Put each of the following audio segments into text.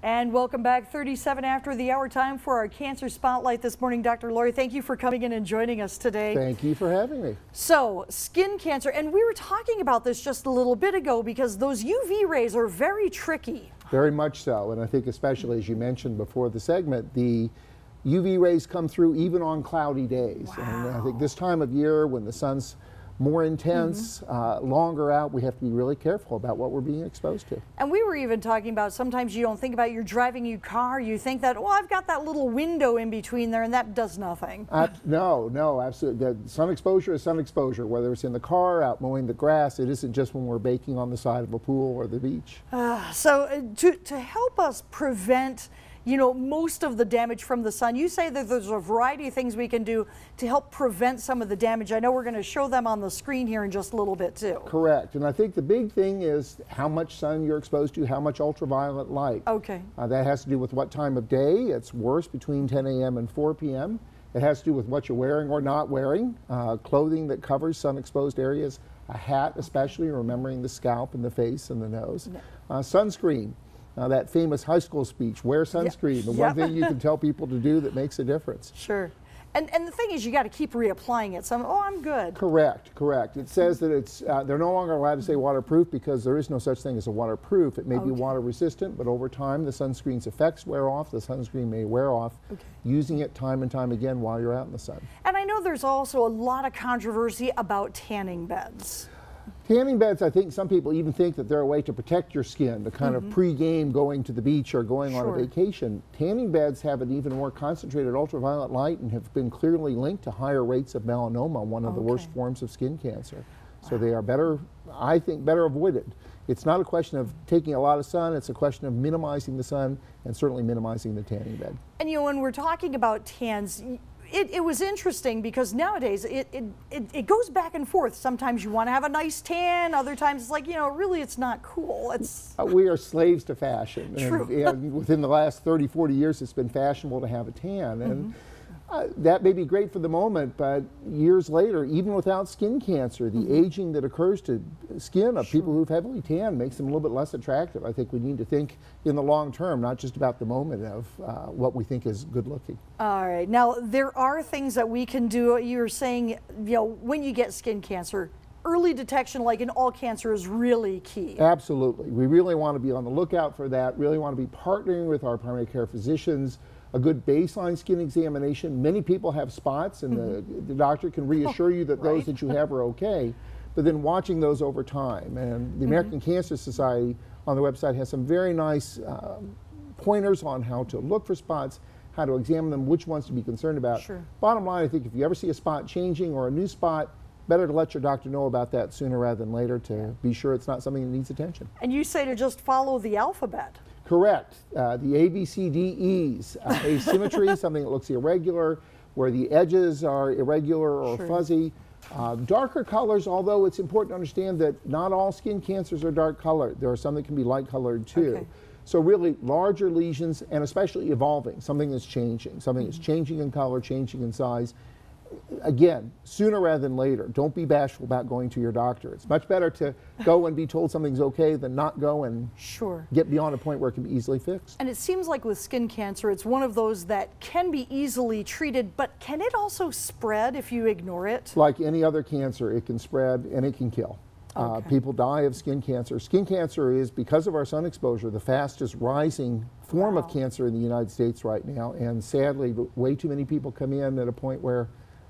And welcome back. 37 after the hour, time for our Cancer Spotlight this morning. Dr. Lowry, thank you for coming in and joining us today. Thank you for having me. So, skin cancer, and we were talking about this just a little bit ago because those UV rays are very tricky. Very much so, and I think especially as you mentioned before the segment, the UV rays come through even on cloudy days. Wow. And I think this time of year when the sun's more intense, longer out, we have to be really careful about what we're being exposed to. And we were even talking about sometimes you don't think about you're driving your car, you think that, well, I've got that little window in between there and that does nothing. No, absolutely. The sun exposure is sun exposure, whether it's in the car, out mowing the grass. It isn't just when we're baking on the side of a pool or the beach. To help us prevent most of the damage from the sun, you say that there's a variety of things we can do to help prevent some of the damage. I know we're going to show them on the screen here in just a little bit too. Correct, and I think the big thing is how much sun you're exposed to, how much ultraviolet light. Okay. That has to do with what time of day. It's worse between 10 a.m. and 4 p.m. It has to do with what you're wearing or not wearing, clothing that covers sun-exposed areas, a hat especially, remembering the scalp and the face and the nose, sunscreen. That famous high school speech, wear sunscreen, the one thing you can tell people to do that makes a difference. Sure. And the thing is, you got to keep reapplying it. So, I'm good. Correct. It says that it's they're no longer allowed to say waterproof because there is no such thing as a waterproof. It may be water resistant, but over time the sunscreen's effects wear off. The sunscreen may wear off. Using it time and time again while you're out in the sun. And I know there's also a lot of controversy about tanning beds. Tanning beds, I think some people even think that they're a way to protect your skin, to kind of pre-game going to the beach or going on a vacation. Tanning beds have an even more concentrated ultraviolet light and have been clearly linked to higher rates of melanoma, one of the worst forms of skin cancer. So they are better, I think, better avoided. It's not a question of taking a lot of sun, it's a question of minimizing the sun and certainly minimizing the tanning bed. And when we're talking about tans, it was interesting because nowadays it goes back and forth. Sometimes you want to have a nice tan, other times it's like, really it's not cool. We are slaves to fashion. True. And within the last 30, 40 years it's been fashionable to have a tan. And that may be great for the moment, but years later, even without skin cancer, the aging that occurs to skin of people who've heavily tanned makes them a little bit less attractive. I think we need to think in the long term, not just about the moment of what we think is good looking. All right. Now, there are things that we can do. You were saying, when you get skin cancer, early detection, like in all cancer, is really key. Absolutely. We really want to be on the lookout for that, really want to be partnering with our primary care physicians. A good baseline skin examination. Many people have spots and the doctor can reassure you that those that you have are okay, but then watching those over time. And the American Cancer Society on the website has some very nice pointers on how to look for spots, how to examine them, which ones to be concerned about. Bottom line, I think if you ever see a spot changing or a new spot, better to let your doctor know about that sooner rather than later to be sure it's not something that needs attention. And you say to just follow the alphabet. Correct. The A, B, C, D, E's. Asymmetry, something that looks irregular, where the edges are irregular or fuzzy. Darker colors, although it's important to understand that not all skin cancers are dark colored. There are some that can be light colored too. So really larger lesions and especially evolving, something that's changing in color, changing in size. Again, sooner rather than later. Don't be bashful about going to your doctor. It's much better to go and be told something's okay than not go and get beyond a point where it can be easily fixed. And it seems like with skin cancer, it's one of those that can be easily treated, but can it also spread if you ignore it? Like any other cancer, it can spread and it can kill. People die of skin cancer. Skin cancer is, because of our sun exposure, the fastest rising form of cancer in the United States right now. And sadly, way too many people come in at a point where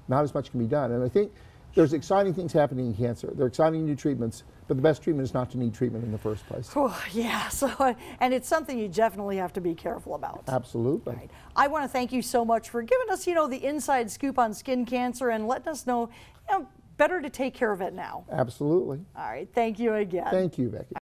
not as much can be done. And I think there's exciting things happening in cancer. There are exciting new treatments, but the best treatment is not to need treatment in the first place. And it's something you definitely have to be careful about. Absolutely. Right. I want to thank you so much for giving us, the inside scoop on skin cancer and letting us know, better to take care of it now. Absolutely. All right. Thank you again. Thank you, Becky.